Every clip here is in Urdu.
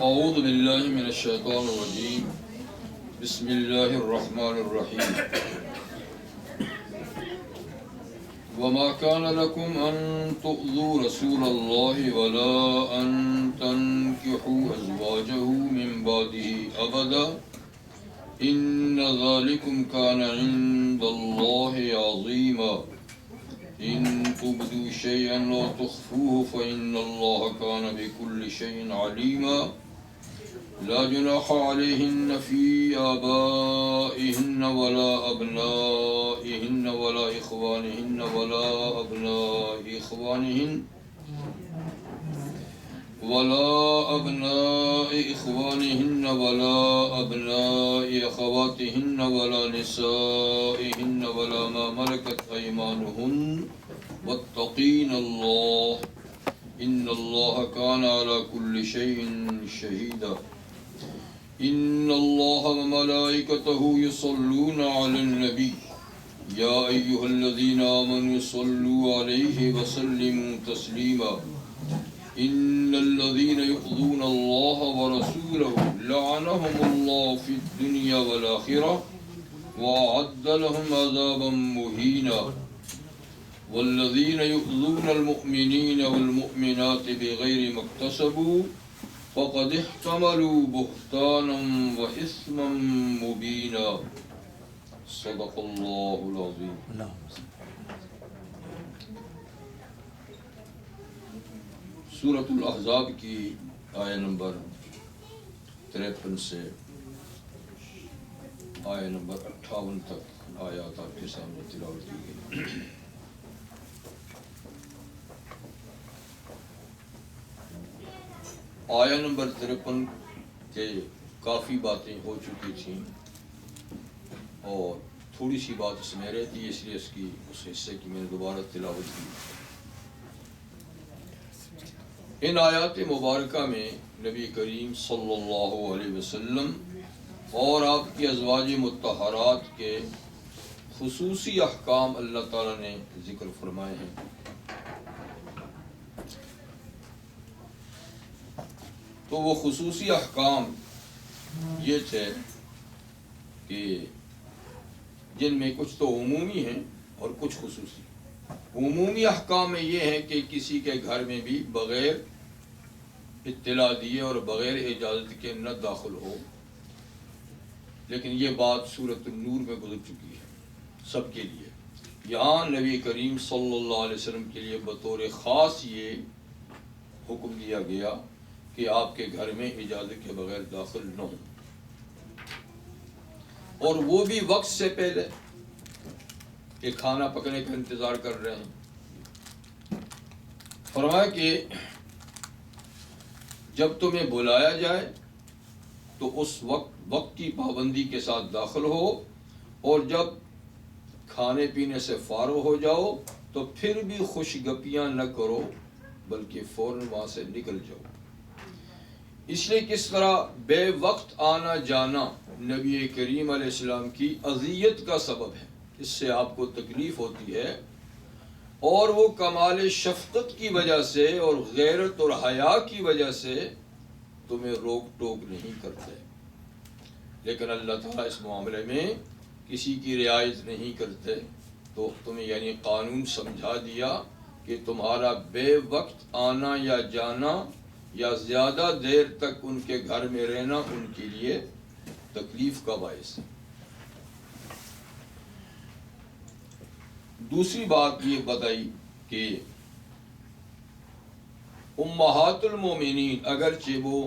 اعوذ باللہ من الشیطان الرجیم بسم اللہ الرحمن الرحیم وما كان لكم أن تؤذوا رسول الله ولا أن تنكحوا أزواجه من بعده أبدا إن ذلكم كان عند الله عظيما إن تبدوا شيئا لا تخفوه فإن الله كان بكل شيء عليما لا جناح عليهن في آبائهن ولا أبنائهن ولا إخوانهن ولا أبناء إخوانهن ولا أبناء أخواتهن ولا نسائهن ولا ما ملكت أيمانهن واتقين الله إن الله كان على كل شيء شهيدا إن الله وملائكته يصلون على النبي يا أيها الذين آمنوا صلوا عليه وسلموا تسليما إن الذين يؤذون الله ورسوله لعنهم الله في الدنيا والآخرة وأعد لهم عذابا مهينا والذين يؤذون المؤمنين والمؤمنات بغير ما اكتسبوا فقد احتملوا بهتانا وإثما مبينا صدق الله العظيم. سورۃ الاحزاب کی آیہ نمبر 53 سے آیہ نمبر 58 تک آیات آپ کے سامنے تلاوت کی گئی. آیہ نمبر 53 کے کافی باتیں ہو چکی تھیں اور تھوڑی سی بات اس میں رہتی ہے، اس لیے اس حصے کی میں نے دوبارہ تلاوت کی. ان آیات مبارکہ میں نبی کریم صلی اللہ علیہ وسلم اور آپ کی ازواج مطہرات کے خصوصی احکام اللہ تعالیٰ نے ذکر فرمائے ہیں. تو وہ خصوصی احکام یہ تھے کہ جن میں کچھ تو عمومی ہیں اور کچھ خصوصی. عمومی احکام میں یہ ہے کہ کسی کے گھر میں بھی بغیر اطلاع دیے اور بغیر اجازت کے نہ داخل ہو، لیکن یہ بات سورۃ النور میں گزر چکی ہے سب کے لیے. یہاں نبی کریم صلی اللہ علیہ وسلم کے لیے بطور خاص یہ حکم دیا گیا کہ آپ کے گھر میں اجازت کے بغیر داخل نہ ہوں، اور وہ بھی وقت سے پہلے کہ کھانا پکنے کا انتظار کر رہے ہیں. فرمایا کہ جب تمہیں بلایا جائے تو اس وقت کی پابندی کے ساتھ داخل ہو، اور جب کھانے پینے سے فارغ ہو جاؤ تو پھر بھی خوش گپیاں نہ کرو بلکہ فوراً وہاں سے نکل جاؤ. اس لیے کس طرح بے وقت آنا جانا نبی کریم علیہ السلام کی اذیت کا سبب ہے، اس سے آپ کو تکلیف ہوتی ہے، اور وہ کمال شفقت کی وجہ سے اور غیرت اور حیا کی وجہ سے تمہیں روک ٹوک نہیں کرتے. لیکن اللہ تعالیٰ اس معاملے میں کسی کی رعایت نہیں کرتے، تو تمہیں یعنی قانون سمجھا دیا کہ تمہارا بے وقت آنا یا جانا یا زیادہ دیر تک ان کے گھر میں رہنا ان کے لیے تکلیف کا باعث ہے. دوسری بات یہ بتائی کہ امہات المومنین اگرچہ وہ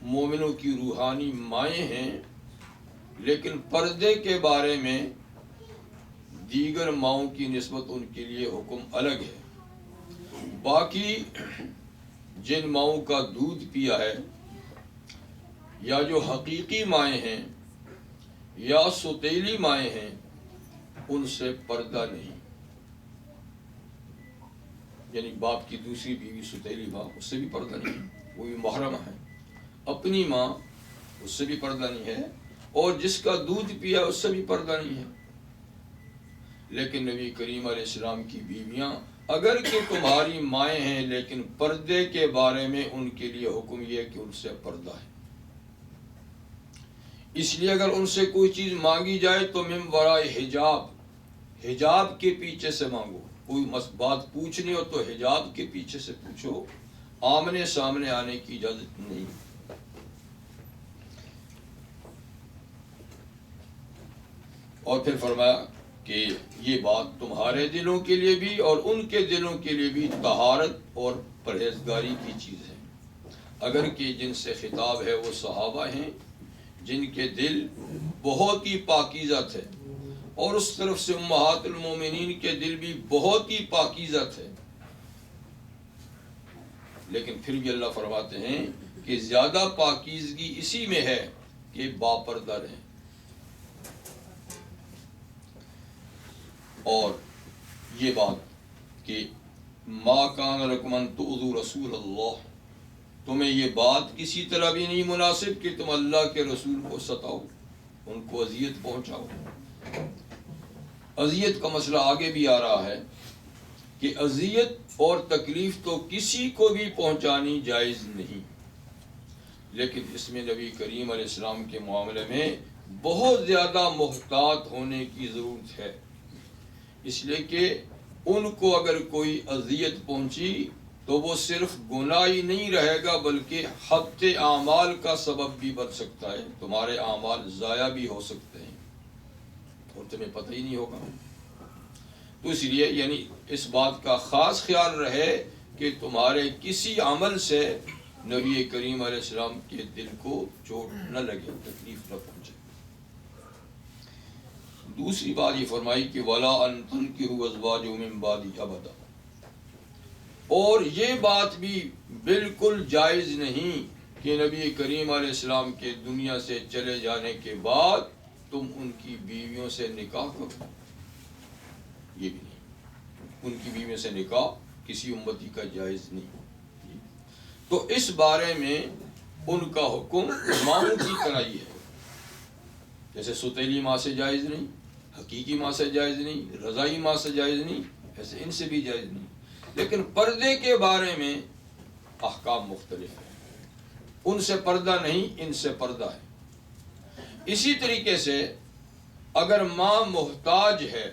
مومنوں کی روحانی مائیں ہیں، لیکن پردے کے بارے میں دیگر ماؤں کی نسبت ان کے لیے حکم الگ ہے. باقی جن ماؤں کا دودھ پیا ہے یا جو حقیقی مائیں ہیں یا سوتیلی مائیں ہیں ان سے پردہ نہیں، یعنی باپ کی دوسری بیوی سوتیلی ماں اس سے بھی پردہ نہیں، وہ بھی محرم ہے. اپنی ماں اس سے بھی پردہ نہیں ہے، اور جس کا دودھ پیا اس سے بھی پردہ نہیں ہے. لیکن نبی کریم علیہ السلام کی بیویاں اگر کہ تمہاری مائیں ہیں لیکن پردے کے بارے میں ان کے لیے حکم یہ ہے کہ ان سے پردہ ہے. اس لیے اگر ان سے کوئی چیز مانگی جائے تو من ورائے حجاب، حجاب کے پیچھے سے مانگو. کوئی بات پوچھنی ہو تو حجاب کے پیچھے سے پوچھو، آمنے سامنے آنے کی اجازت نہیں. اور پھر فرمایا کہ یہ بات تمہارے دلوں کے لیے بھی اور ان کے دلوں کے لیے بھی طہارت اور پرہیزگاری کی چیز ہے. اگر کہ جن سے خطاب ہے وہ صحابہ ہیں جن کے دل بہت ہی پاکیزہ تھے، اور اس طرف سے امہات المومنین کے دل بھی بہت ہی پاکیزہ تھے. لیکن پھر بھی اللہ فرماتے ہیں کہ زیادہ پاکیزگی اسی میں ہے کہ باپردہ رہیں. اور یہ بات کہ ما کان لکم ان تؤذوا رسول اللہ، تمہیں یہ بات کسی طرح بھی نہیں مناسب کہ تم اللہ کے رسول کو ستاؤ، ان کو اذیت پہنچاؤ. اذیت کا مسئلہ آگے بھی آ رہا ہے کہ اذیت اور تکلیف تو کسی کو بھی پہنچانی جائز نہیں، لیکن اس میں نبی کریم علیہ السلام کے معاملے میں بہت زیادہ محتاط ہونے کی ضرورت ہے. اس لیے کہ ان کو اگر کوئی اذیت پہنچی تو وہ صرف گناہ ہی نہیں رہے گا بلکہ حبط اعمال کا سبب بھی بن سکتا ہے. تمہارے اعمال ضائع بھی ہو سکتے ہیں اور تمہیں پتہ ہی نہیں ہوگا. تو اس لیے یعنی اس بات کا خاص خیال رہے کہ تمہارے کسی عمل سے نبی کریم علیہ السلام کے دل کو چوٹ نہ لگے، تکلیف نہ پہنچے. دوسری بات یہ فرمائی کہ وَلَا أَن تَنكِحُوا أَزْوَاجَهُم مِّن بَعْدِهِ أَبَدًا، اور یہ بات بھی بالکل جائز نہیں کہ نبی کریم علیہ السلام کے دنیا سے چلے جانے کے بعد تم ان کی بیویوں سے نکاح کرو. یہ بھی نہیں، ان کی بیویوں سے نکاح کسی امتی کا جائز نہیں. تو اس بارے میں ان کا حکم ماؤں کی طرح ہی ہے. جیسے ستیلی ماں سے جائز نہیں، حقیقی ماں سے جائز نہیں، رضائی ماں سے جائز نہیں، ایسے ان سے بھی جائز نہیں. لیکن پردے کے بارے میں احکام مختلف ہیں. ان سے پردہ نہیں، ان سے پردہ ہے. اسی طریقے سے اگر ماں محتاج ہے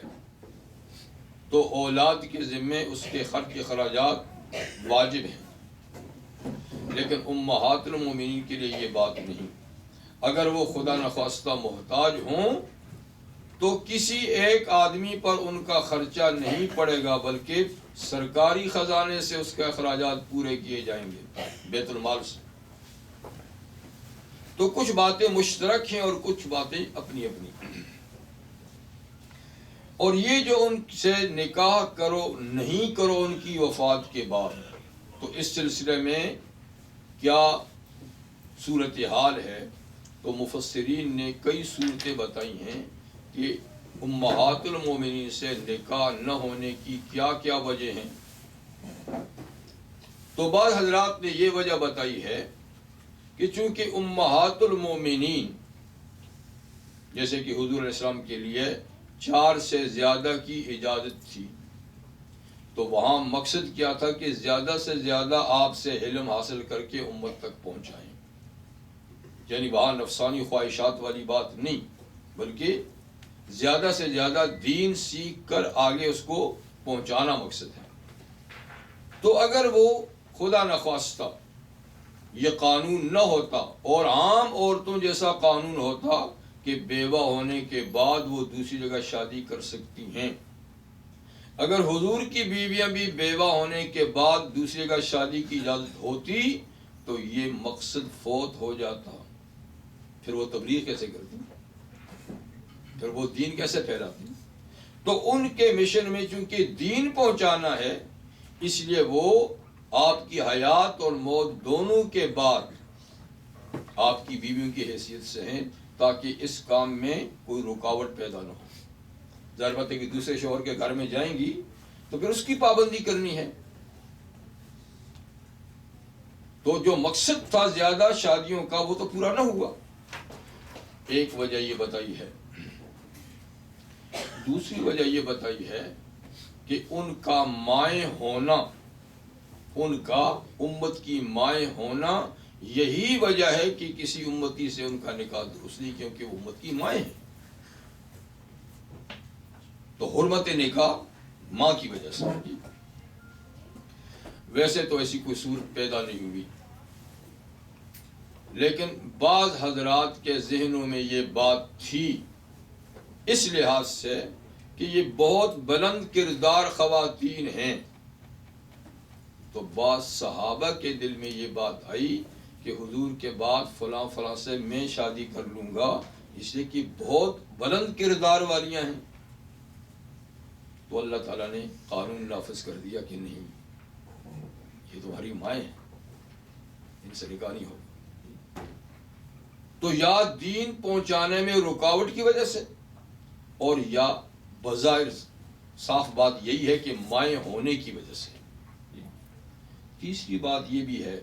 تو اولاد کے ذمے اس کے خرچ اخراجات واجب ہیں، لیکن امہات المومنین کے لیے یہ بات نہیں. اگر وہ خدا نخواستہ محتاج ہوں تو کسی ایک آدمی پر ان کا خرچہ نہیں پڑے گا بلکہ سرکاری خزانے سے اس کے اخراجات پورے کیے جائیں گے، بیت المال سے. تو کچھ باتیں مشترک ہیں اور کچھ باتیں اپنی اپنی. اور یہ جو ان سے نکاح کرو نہیں کرو ان کی وفات کے بعد، تو اس سلسلے میں کیا صورتحال ہے؟ تو مفسرین نے کئی صورتیں بتائی ہیں کہ امہات المومنین سے نکاح نہ ہونے کی کیا کیا وجہ ہیں. تو بعض حضرات نے یہ وجہ بتائی ہے کہ چونکہ امہات المومنین جیسے کہ حضور علیہ السلام کے لیے 4 سے زیادہ کی اجازت تھی، تو وہاں مقصد کیا تھا کہ زیادہ سے زیادہ آپ سے علم حاصل کر کے امت تک پہنچائیں. یعنی وہاں نفسانی خواہشات والی بات نہیں، بلکہ زیادہ سے زیادہ دین سیکھ کر آگے اس کو پہنچانا مقصد ہے. تو اگر وہ خدا نخواستہ یہ قانون نہ ہوتا اور عام عورتوں جیسا قانون ہوتا کہ بیوہ ہونے کے بعد وہ دوسری جگہ شادی کر سکتی ہیں، اگر حضور کی بیویاں بھی بیوہ ہونے کے بعد دوسری جگہ شادی کی اجازت ہوتی تو یہ مقصد فوت ہو جاتا. پھر وہ تبلیغ کیسے کرتی، پھر وہ دین کیسے پھیلاتی؟ تو ان کے مشن میں چونکہ دین پہنچانا ہے، اس لیے وہ آپ کی حیات اور موت دونوں کے بعد آپ کی بیویوں کی حیثیت سے ہیں تاکہ اس کام میں کوئی رکاوٹ پیدا نہ ہو. ظاہر بات ہے کہ دوسرے شوہر کے گھر میں جائیں گی تو پھر اس کی پابندی کرنی ہے. تو جو مقصد تھا زیادہ شادیوں کا وہ تو پورا نہ ہوا. ایک وجہ یہ بتائی ہے. دوسری وجہ یہ بتائی ہے کہ ان کا مائیں ہونا، ان کا امت کی مائیں ہونا یہی وجہ ہے کہ کسی امتی سے ان کا نکاح درست نہیں، کیونکہ وہ امت کی مائیں ہیں. تو حرمت نکاح ماں کی وجہ سے ہوگی. ویسے تو ایسی کوئی صورت پیدا نہیں ہوئی، لیکن بعض حضرات کے ذہنوں میں یہ بات تھی اس لحاظ سے کہ یہ بہت بلند کردار خواتین ہیں. تو بعض صحابہ کے دل میں یہ بات آئی کہ حضور کے بعد فلاں فلاں سے میں شادی کر لوں گا، اس لیے کہ بہت بلند کردار والیاں ہیں. تو اللہ تعالیٰ نے قانون نافذ کر دیا کہ نہیں، یہ تمہاری مائیں ہیں، ان سے نکاح نہیں ہوگا. تو یا دین پہنچانے میں رکاوٹ کی وجہ سے، اور یا بظاہر صاف بات یہی ہے کہ مائیں ہونے کی وجہ سے. تیسری بات یہ بھی ہے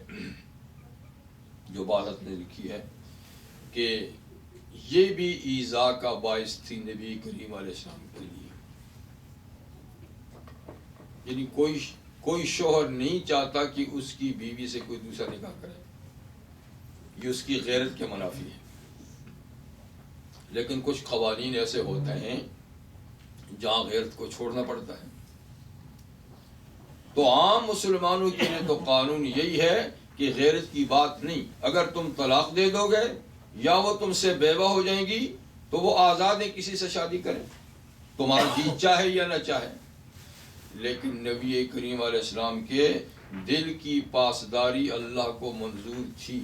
جو بات نے لکھی ہے کہ یہ بھی ایذا کا باعث تھی نبی کریم علیہ السلام کے لیے. یعنی کوئی شوہر نہیں چاہتا کہ اس کی بیوی سے کوئی دوسرا نکاح کرے، یہ اس کی غیرت کے منافی ہے. لیکن کچھ قوانین ایسے ہوتے ہیں جہاں غیرت کو چھوڑنا پڑتا ہے. تو عام مسلمانوں کے لیے تو قانون یہی ہے کہ غیرت کی بات نہیں. اگر تم طلاق دے دو گے یا وہ تم سے بیوہ ہو جائیں گی تو وہ آزاد ہیں، کسی سے شادی کریں، تمہارا جی چاہے یا نہ چاہے. لیکن نبی کریم علیہ السلام کے دل کی پاسداری اللہ کو منظور تھی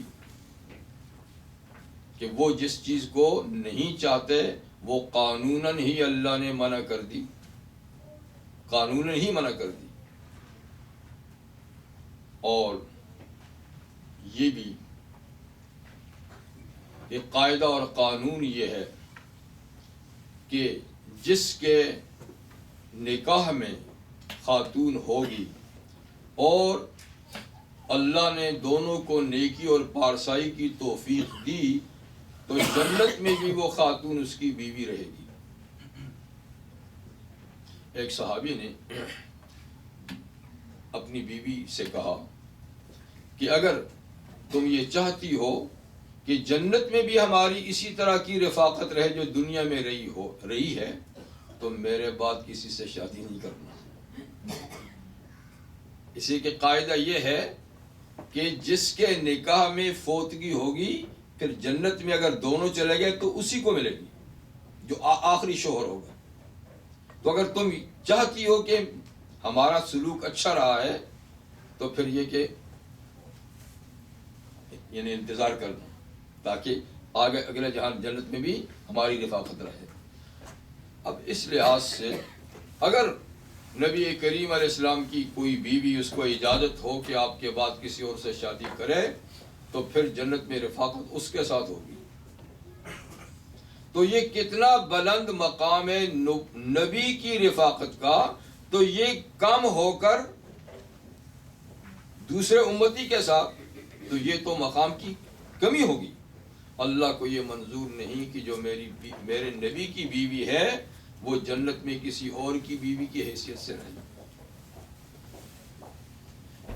کہ وہ جس چیز کو نہیں چاہتے وہ قانوناً ہی اللہ نے منع کر دی، قانوناً ہی منع کر دی. اور یہ بھی ایک قاعدہ اور قانون یہ ہے کہ جس کے نکاح میں خاتون ہوگی اور اللہ نے دونوں کو نیکی اور پارسائی کی توفیق دی تو جنت میں بھی وہ خاتون اس کی بیوی رہے گی. ایک صحابی نے اپنی بیوی سے کہا کہ اگر تم یہ چاہتی ہو کہ جنت میں بھی ہماری اسی طرح کی رفاقت رہے جو دنیا میں رہی ہے تو میرے بعد کسی سے شادی نہیں کرنا. اسی کے قاعدہ یہ ہے کہ جس کے نکاح میں فوتگی ہوگی پھر جنت میں اگر دونوں چلے گئے تو اسی کو ملے گی جو آخری شوہر ہوگا. تو اگر تم چاہتی ہو کہ ہمارا سلوک اچھا رہا ہے تو پھر یہ کہ یعنی انتظار کرنا تاکہ آگے اگلے جہان جنت میں بھی ہماری رفاقت رہے. اب اس لحاظ سے اگر نبی کریم علیہ السلام کی کوئی بیوی اس کو اجازت ہو کہ آپ کے بعد کسی اور سے شادی کرے تو پھر جنت میں رفاقت اس کے ساتھ ہوگی. تو یہ کتنا بلند مقام ہے نبی کی رفاقت کا. تو یہ کم ہو کر دوسرے امتی کے ساتھ تو یہ تو مقام کی کمی ہوگی. اللہ کو یہ منظور نہیں کہ جو میرے نبی کی بیوی ہے وہ جنت میں کسی اور کی بیوی کی حیثیت سے رہے.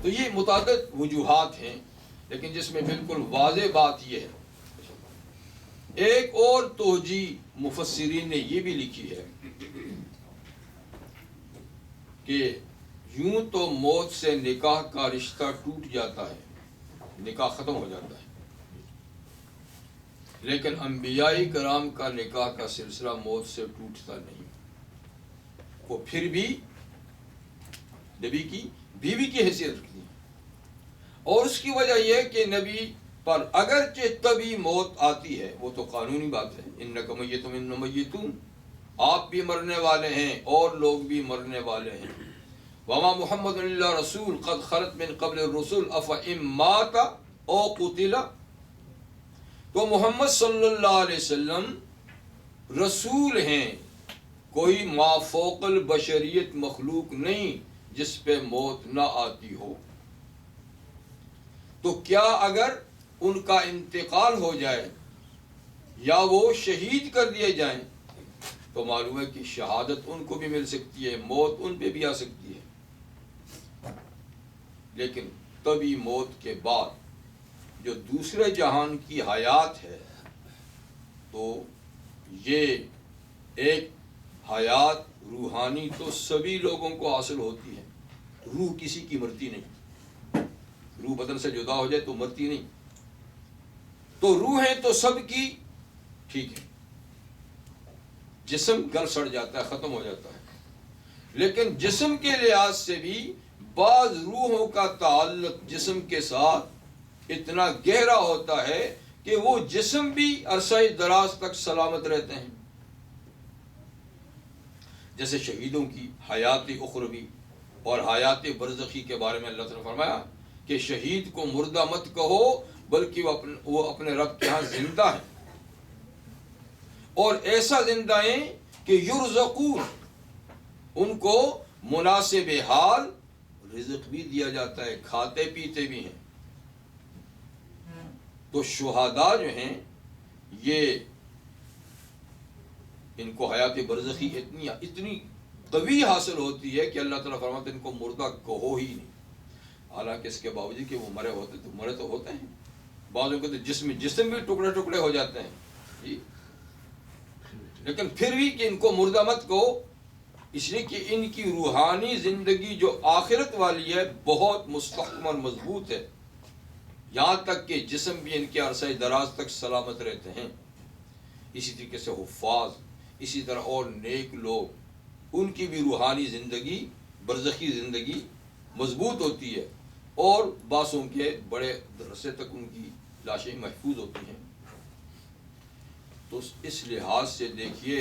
تو یہ متعدد وجوہات ہیں لیکن جس میں بالکل واضح بات یہ ہے. ایک اور توجیہ مفسرین نے یہ بھی لکھی ہے کہ یوں تو موت سے نکاح کا رشتہ ٹوٹ جاتا ہے، نکاح ختم ہو جاتا ہے، لیکن انبیاء کرام کا نکاح کا سلسلہ موت سے ٹوٹتا نہیں. وہ پھر بھی نبی کی بیوی کی حیثیت رکھتی ہیں. اور اس کی وجہ یہ کہ نبی پر اگرچہ تبھی موت آتی ہے، وہ تو قانونی بات ہے، انک میت وان میتون، آپ بھی مرنے والے ہیں اور لوگ بھی مرنے والے ہیں. وما محمد الا رسول قد خلت من قبل الرسل افئن مات او قتل. تو محمد صلی اللہ علیہ وسلم رسول ہیں، کوئی مافوق البشریت مخلوق نہیں جس پہ موت نہ آتی ہو. تو کیا اگر ان کا انتقال ہو جائے یا وہ شہید کر دیے جائیں تو معلوم ہے کہ شہادت ان کو بھی مل سکتی ہے، موت ان پہ بھی آ سکتی ہے. لیکن تبھی موت کے بعد جو دوسرے جہان کی حیات ہے تو یہ ایک حیات روحانی تو سبھی لوگوں کو حاصل ہوتی ہے. روح کسی کی مرتی نہیں. روح بدن سے جدا ہو جائے تو مرتی نہیں. تو روحیں تو سب کی ٹھیک ہے. جسم گل سڑ جاتا ہے, ختم ہو جاتا ہے, لیکن جسم کے لحاظ سے بھی بعض روحوں کا تعلق جسم کے ساتھ اتنا گہرا ہوتا ہے کہ وہ جسم بھی عرصہ دراز تک سلامت رہتے ہیں. جیسے شہیدوں کی حیات اخروی اور حیات برزخی کے بارے میں اللہ تعالیٰ نے فرمایا کہ شہید کو مردہ مت کہو بلکہ وہ اپنے رب کے ہاں زندہ ہے, اور ایسا زندہ ہیں کہ یرزقون, ان کو مناسب حال رزق بھی دیا جاتا ہے, کھاتے پیتے بھی ہیں. تو شہداء جو ہیں یہ ان کو حیات برزخی اتنی قوی حاصل ہوتی ہے کہ اللہ تعالیٰ فرماتے ہیں ان کو مردہ کہو ہی نہیں. حالانکہ اس کے باوجود کہ وہ مرے تو ہوتے ہیں, بعضوں کو تو جسم بھی ٹکڑے ٹکڑے ہو جاتے ہیں جی, لیکن پھر بھی کہ ان کو مردہ مت کہو, اس لیے کہ ان کی روحانی زندگی جو آخرت والی ہے بہت مستحکم اور مضبوط ہے, یہاں تک کہ جسم بھی ان کے عرصہ دراز تک سلامت رہتے ہیں. اسی طریقے سے حفاظ, اسی طرح اور نیک لوگ, ان کی بھی روحانی زندگی برزخی زندگی مضبوط ہوتی ہے, اور بعضوں کے بڑے عرصے تک ان کی لاشیں محفوظ ہوتی ہیں. تو اس لحاظ سے دیکھیے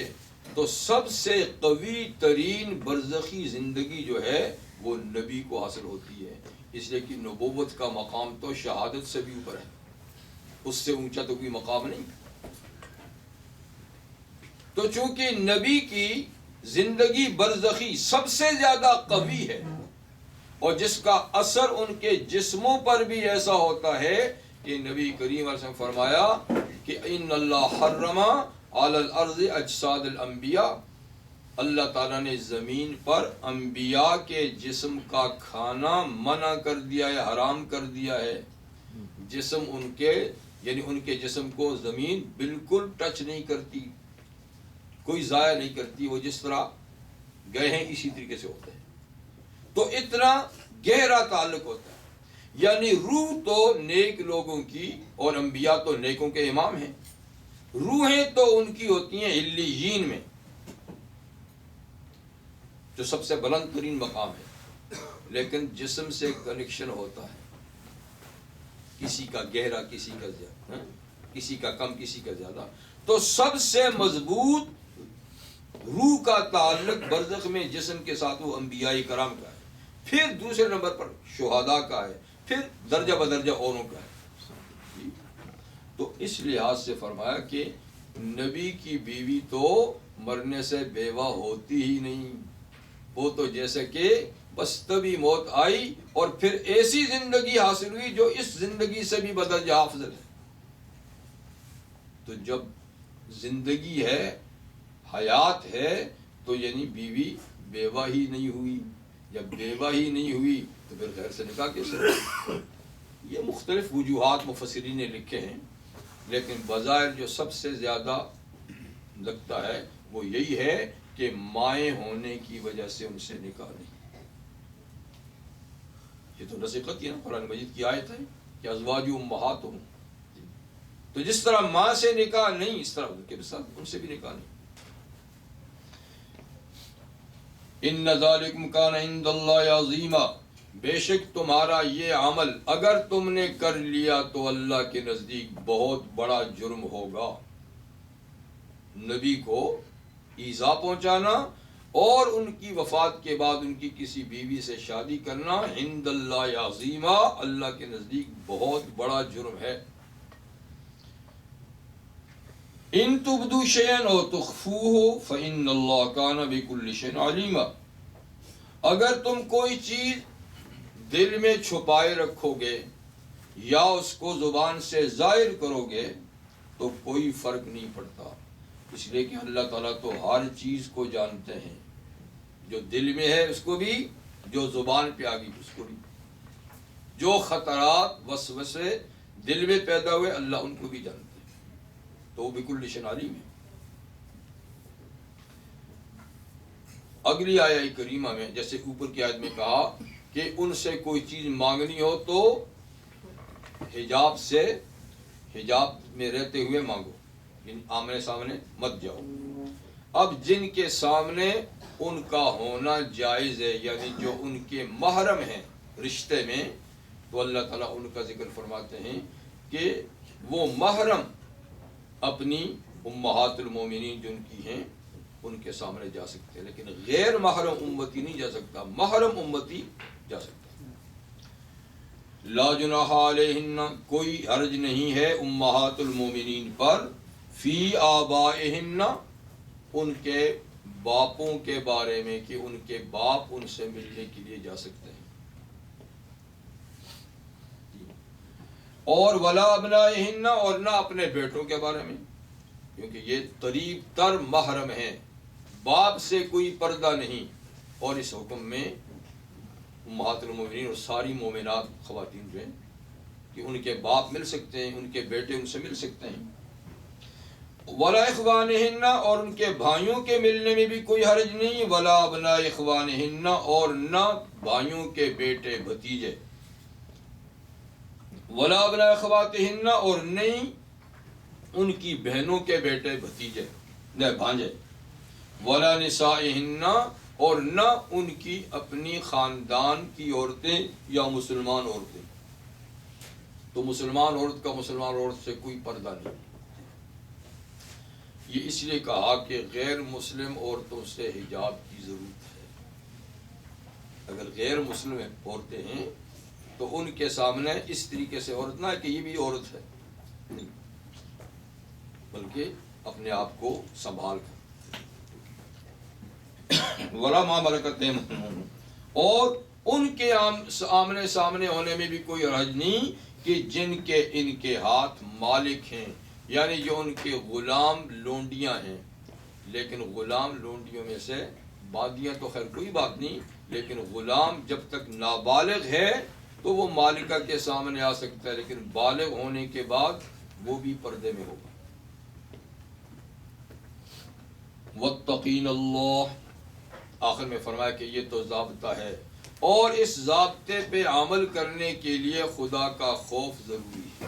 تو سب سے قوی ترین برزخی زندگی جو ہے وہ نبی کو حاصل ہوتی ہے, اس لیے کہ نبوت کا مقام تو شہادت سے بھی اوپر ہے, اس سے اونچا تو کوئی مقام نہیں. تو چونکہ نبی کی زندگی برزخی سب سے زیادہ قوی ہے, اور جس کا اثر ان کے جسموں پر بھی ایسا ہوتا ہے کہ نبی کریم علیہ السلام فرمایا کہ ان اللہ حرم علی الارض اجساد الانبیاء, اللہ تعالیٰ نے زمین پر انبیاء کے جسم کا کھانا منع کر دیا ہے, حرام کر دیا ہے. جسم ان کے یعنی ان کے جسم کو زمین بالکل ٹچ نہیں کرتی, کوئی ضائع نہیں کرتی, وہ جس طرح گئے ہیں اسی طریقے سے ہوتے ہیں. تو اتنا گہرا تعلق ہوتا ہے. یعنی روح تو نیک لوگوں کی اور انبیاء تو نیکوں کے امام ہیں, روحیں تو ان کی ہوتی ہیں علیین میں, جو سب سے بلند ترین مقام ہے, لیکن جسم سے کنیکشن ہوتا ہے, کسی کا گہرا کسی کا زیادہ, کسی کا کم کسی کا زیادہ. تو سب سے مضبوط روح کا تعلق برزخ میں جسم کے ساتھ وہ انبیاء کرام کا ہے, پھر دوسرے نمبر پر شہداء کا ہے, پھر درجہ بدرجہ اوروں کا ہے. تو اس لحاظ سے فرمایا کہ نبی کی بیوی تو مرنے سے بیوہ ہوتی ہی نہیں, وہ تو جیسے کہ بس تبھی موت آئی اور پھر ایسی زندگی حاصل ہوئی جو اس زندگی سے بھی بدرجہ افضل ہے. تو جب زندگی ہے, حیات ہے, تو یعنی بیوی بیوہ ہی نہیں ہوئی, جب بیوہ ہی نہیں ہوئی تو پھر غیر سے نکاح کیسے؟ یہ مختلف وجوہات مفسرین نے لکھے ہیں, لیکن بظاہر جو سب سے زیادہ لگتا ہے وہ یہی ہے کہ مائیں ہونے کی وجہ سے ان سے نکاح نہیں. یہ تو نصیحت کی نا, قرآن مجید کی آیت ہے کہ ازواج امہاتہم, تو جس طرح ماں سے نکاح نہیں اس طرح ان کے ساتھ ان سے بھی نکاح نہیں. ان ذالکم کان عند اللہ عظیما, بے شک تمہارا یہ عمل اگر تم نے کر لیا تو اللہ کے نزدیک بہت بڑا جرم ہوگا. نبی کو ایذا پہنچانا اور ان کی وفات کے بعد ان کی کسی بیوی سے شادی کرنا عند اللہ عظیما, اللہ کے نزدیک بہت بڑا جرم ہے. ان تبدو شیئا او تخفوہ فإن اللہ کان بکل شیء علیما, اگر تم کوئی چیز دل میں چھپائے رکھو گے یا اس کو زبان سے ظاہر کرو گے تو کوئی فرق نہیں پڑتا, اس لیے کہ اللہ تعالیٰ تو ہر چیز کو جانتے ہیں, جو دل میں ہے اس کو بھی, جو زبان پہ آ گئی اس کو بھی. جو خطرات وسوسے دل میں پیدا ہوئے اللہ ان کو بھی جانتے ہیں، تو وہ بکل شیء علیم ہے۔ اگلی آیہ کریمہ میں جیسے اوپر کی آیت میں کہا کہ ان سے کوئی چیز مانگنی ہو تو حجاب میں رہتے ہوئے مانگو، آمنے سامنے مت جاؤ۔ اب جن کے سامنے ان کا ہونا جائز ہے، یعنی جو ان کے محرم ہیں رشتے میں، تو اللہ تعالیٰ ان کا ذکر فرماتے ہیں کہ وہ محرم اپنی امہات المومنین جو ان کی ہیں ان کے سامنے جا سکتے ہیں، لیکن غیر محرم امتی نہیں جا سکتا، محرم امتی جا سکتا۔ لا جناح علیہن، کوئی حرج نہیں ہے امہات المومنین پر، فی آبائہن، ان کے باپوں کے بارے میں کہ ان کے باپ ان سے ملنے کے لیے جا سکتے ہیں، اور ولا ابنائہن، اور نہ اپنے بیٹوں کے بارے میں، کیونکہ یہ قریب تر محرم ہیں، باپ سے کوئی پردہ نہیں۔ اور اس حکم میں امہات المومنین اور ساری مومنات خواتین جو ہیں کہ ان کے باپ مل سکتے ہیں، ان کے بیٹے ان سے مل سکتے ہیں۔ ولا اخوانہن، اور ان کے بھائیوں کے ملنے میں بھی کوئی حرج نہیں، ولا ابناء اخوانہن، اور نہ بھائیوں کے بیٹے بھتیجے، ولا ابناء اخواتہن، اور نہیں ان کی بہنوں کے بیٹے بھتیجے نہ بھانجے، ولا نسائہن، اور نہ ان کی اپنی خاندان کی عورتیں یا مسلمان عورتیں، تو مسلمان عورت کا مسلمان عورت سے کوئی پردہ نہیں۔ یہ اس لیے کہا کہ غیر مسلم عورتوں سے حجاب کی ضرورت ہے۔ اگر غیر مسلم عورتیں ہیں تو ان کے سامنے اس طریقے سے عورت نہ ہے کہ یہ بھی عورت ہے، نہیں، بلکہ اپنے آپ کو سنبھال کر، ولا ما ملکت ایمانہم، اور ان کے آمنے سامنے ہونے میں بھی کوئی حرج نہیں کہ جن کے ان کے ہاتھ مالک ہیں، یعنی جو ان کے غلام لونڈیاں ہیں، لیکن غلام لونڈیوں میں سے باندیاں تو خیر کوئی بات نہیں، لیکن غلام جب تک نابالغ ہے تو وہ مالکہ کے سامنے آ سکتا ہے، لیکن بالغ ہونے کے بعد وہ بھی پردے میں ہوگا۔ واتقین اللہ، آخر میں فرمایا کہ یہ تو ضابطہ ہے، اور اس ضابطے پہ عمل کرنے کے لیے خدا کا خوف ضروری ہے،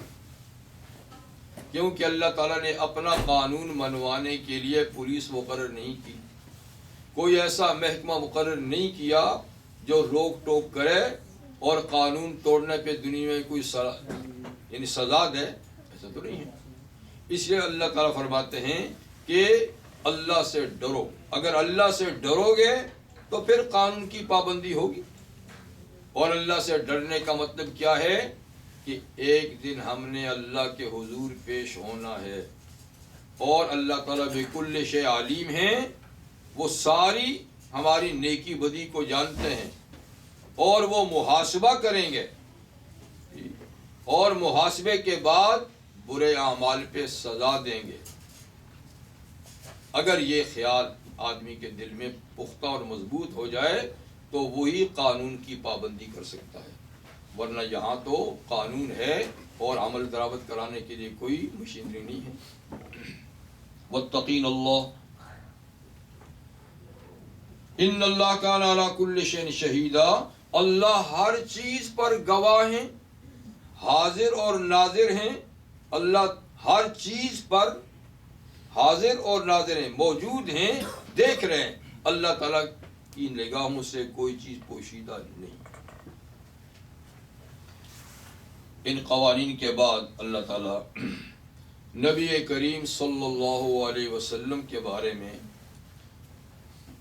کیونکہ اللہ تعالیٰ نے اپنا قانون منوانے کے لیے پولیس مقرر نہیں کی، کوئی ایسا محکمہ مقرر نہیں کیا جو روک ٹوک کرے اور قانون توڑنے پہ دنیا میں کوئی یعنی سزا دے، ایسا تو نہیں ہے۔ اس لیے اللہ تعالیٰ فرماتے ہیں کہ اللہ سے ڈرو، اگر اللہ سے ڈرو گے تو پھر قانون کی پابندی ہوگی، اور اللہ سے ڈرنے کا مطلب کیا ہے کہ ایک دن ہم نے اللہ کے حضور پیش ہونا ہے، اور اللہ تعالیٰ بکل شیء علیم ہیں، وہ ساری ہماری نیکی بدی کو جانتے ہیں، اور وہ محاسبہ کریں گے، اور محاسبے کے بعد برے اعمال پہ سزا دیں گے۔ اگر یہ خیال آدمی کے دل میں پختہ اور مضبوط ہو جائے تو وہی قانون کی پابندی کر سکتا ہے، ورنہ یہاں تو قانون ہے اور عمل درآمد کرانے کے لیے کوئی مشینری نہیں ہے۔ واتقین اللہ ان اللہ کان علی کل شیء شہیدا، اللہ ہر چیز پر گواہ ہیں، حاضر اور ناظر ہیں، اللہ ہر چیز پر حاضر اور ناظر ہیں، موجود ہیں، دیکھ رہے ہیں، اللہ تعالیٰ کی نگاہوں سے کوئی چیز پوشیدہ نہیں۔ ان قوانین کے بعد اللہ تعالیٰ نبی کریم صلی اللہ علیہ وسلم کے بارے میں،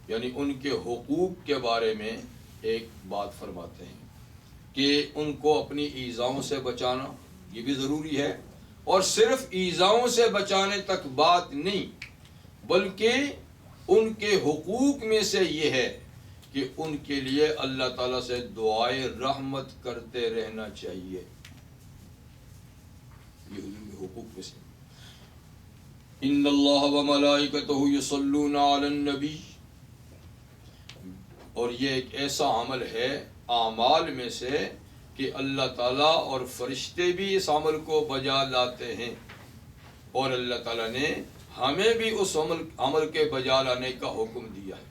یعنی ان کے حقوق کے بارے میں ایک بات فرماتے ہیں کہ ان کو اپنی ایذاؤں سے بچانا یہ بھی ضروری ہے، اور صرف ایذاؤں سے بچانے تک بات نہیں، بلکہ ان کے حقوق میں سے یہ ہے کہ ان کے لیے اللہ تعالیٰ سے دعائے رحمت کرتے رہنا چاہیے، یہ ان کے حقوق میں سے۔ ان اللہ وملائکتہ یصلون علی النبی، اور یہ ایک ایسا عمل ہے اعمال میں سے کہ اللہ تعالیٰ اور فرشتے بھی اس عمل کو بجا لاتے ہیں، اور اللہ تعالیٰ نے ہمیں بھی اس عمل کے بجا لانے کا حکم دیا ہے۔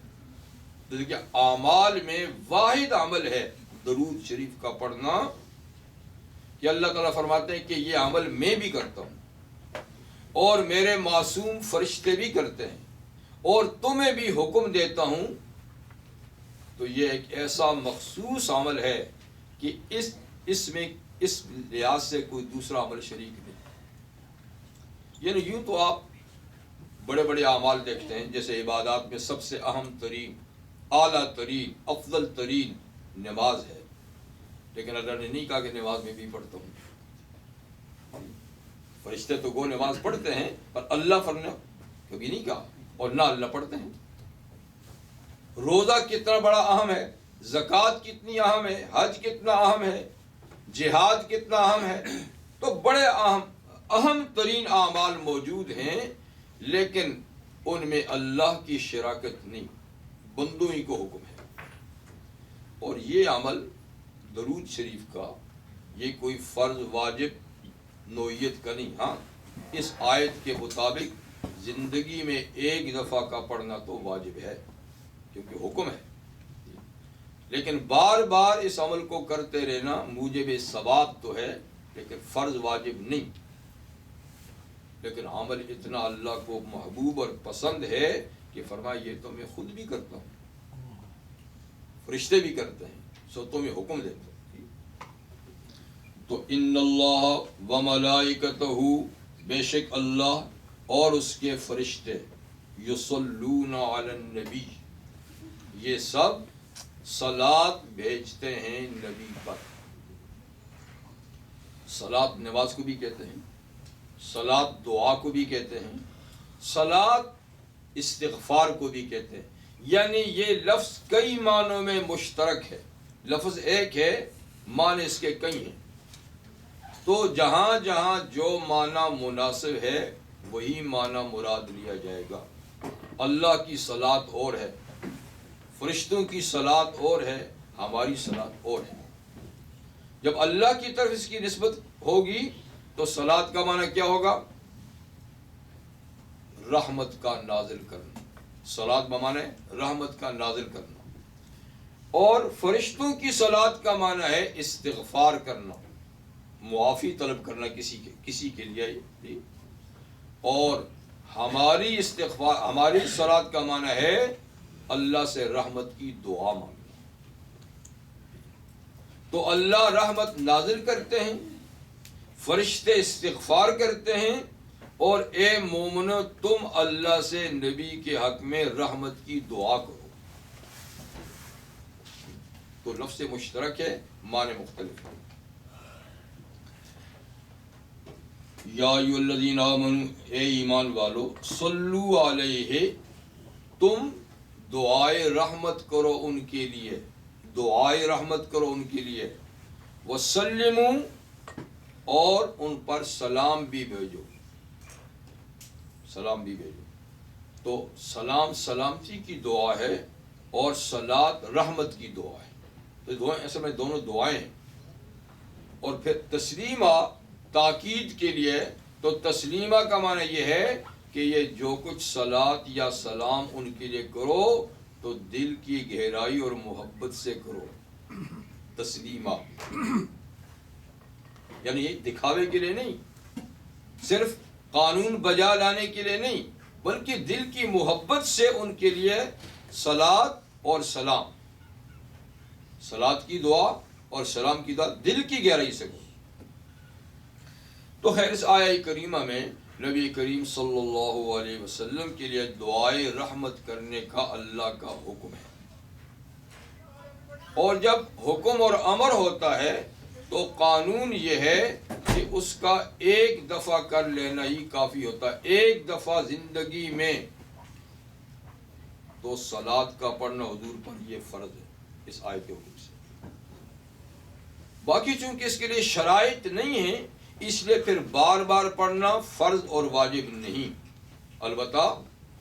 دیکھیے اعمال میں واحد عمل ہے درود شریف کا پڑھنا، کہ اللہ تعالیٰ فرماتے ہیں کہ یہ عمل میں بھی کرتا ہوں اور میرے معصوم فرشتے بھی کرتے ہیں اور تمہیں بھی حکم دیتا ہوں۔ تو یہ ایک ایسا مخصوص عمل ہے کہ اس میں اس لحاظ سے کوئی دوسرا عمل شریک نہیں۔ یعنی یوں تو آپ بڑے بڑے اعمال دیکھتے ہیں، جیسے عبادات میں سب سے اہم ترین، اعلیٰ ترین، افضل ترین نماز ہے، لیکن اللہ نے نہیں کہا کہ نماز میں بھی پڑھتا ہوں۔ فرشتے تو گو نماز پڑھتے ہیں، پر اللہ فرنا کبھی نہیں کہا، اور نہ اللہ پڑھتے ہیں۔ روزہ کتنا بڑا اہم ہے، زکوٰۃ کتنی اہم ہے، حج کتنا اہم ہے، جہاد کتنا اہم ہے، تو بڑے اہم ترین اعمال موجود ہیں، لیکن ان میں اللہ کی شراکت نہیں، بندوں ہی کو حکم ہے۔ اور یہ عمل درود شریف کا یہ کوئی فرض واجب نوعیت کا نہیں، ہاں اس آیت کے مطابق زندگی میں ایک دفعہ کا پڑھنا تو واجب ہے کیونکہ حکم ہے، لیکن بار بار اس عمل کو کرتے رہنا موجب ثواب تو ہے لیکن فرض واجب نہیں۔ لیکن عمل اتنا اللہ کو محبوب اور پسند ہے کہ فرمایا یہ تو میں خود بھی کرتا ہوں، فرشتے بھی کرتے ہیں، سو تمہیں حکم دیتا ہوں۔ تو ان اللہ و ملائکتہ، بے شک اللہ اور اس کے فرشتے، یصلون علی النبی، یہ سب صلاۃ بھیجتے ہیں نبی پر۔ صلاۃ نماز کو بھی کہتے ہیں، صلاۃ دعا کو بھی کہتے ہیں، صلاۃ استغفار کو بھی کہتے ہیں، یعنی یہ لفظ کئی معنوں میں مشترک ہے، لفظ ایک ہے معنی اس کے کئی ہیں، تو جہاں جہاں جو معنی مناسب ہے وہی معنی مراد لیا جائے گا۔ اللہ کی صلاۃ اور ہے، فرشتوں کی صلاۃ اور ہے، ہماری صلاۃ اور ہے۔ جب اللہ کی طرف اس کی نسبت ہوگی تو صلاۃ کا معنی کیا ہوگا؟ رحمت کا نازل کرنا، صلاۃ بمعنی رحمت کا نازل کرنا، اور فرشتوں کی صلاۃ کا معنی ہے استغفار کرنا، معافی طلب کرنا کسی کے لیے، اور ہماری صلاۃ کا معنی ہے اللہ سے رحمت کی دعا مانگنا۔ تو اللہ رحمت نازل کرتے ہیں، فرشتے استغفار کرتے ہیں، اور اے مومنو تم اللہ سے نبی کے حق میں رحمت کی دعا کرو۔ تو لفظ مشترک ہے، معنی مختلف ہے۔ یا ایھا الذین آمنوا، اے ایمان والو، صلو علیہ، تم دعائے رحمت کرو ان کے لیے، دعائے رحمت کرو ان کے لیے، وسلموا، اور ان پر سلام بھی بھیجو، سلام بھی بھیجو۔ تو سلام سلامتی کی دعا ہے اور صلاۃ رحمت کی دعا ہے، تو دعائیں اصل میں دونوں دعائیں ہیں۔ اور پھر تسلیمہ تاکید کے لیے، تو تسلیمہ کا معنی یہ ہے کہ یہ جو کچھ صلاۃ یا سلام ان کے لیے کرو تو دل کی گہرائی اور محبت سے کرو، تسلیمہ، یعنی یہ دکھاوے کے لیے نہیں، صرف قانون بجا لانے کے لیے نہیں، بلکہ دل کی محبت سے ان کے لیے صلاۃ اور سلام، صلاۃ کی دعا اور سلام کی دعا دل کی گہرائی سے کرو۔ تو خیر اس آیہ کریمہ میں نبی کریم صلی اللہ علیہ وسلم کے لیے دعائے رحمت کرنے کا اللہ کا حکم ہے، اور جب حکم اور امر ہوتا ہے تو قانون یہ ہے کہ اس کا ایک دفعہ کر لینا ہی کافی ہوتا ہے، ایک دفعہ زندگی میں۔ تو صلاۃ کا پڑھنا حضور پر یہ فرض ہے اس آیت کے حکم سے۔ باقی چونکہ اس کے لیے شرائط نہیں ہیں، اس لیے پھر بار بار پڑھنا فرض اور واجب نہیں، البتہ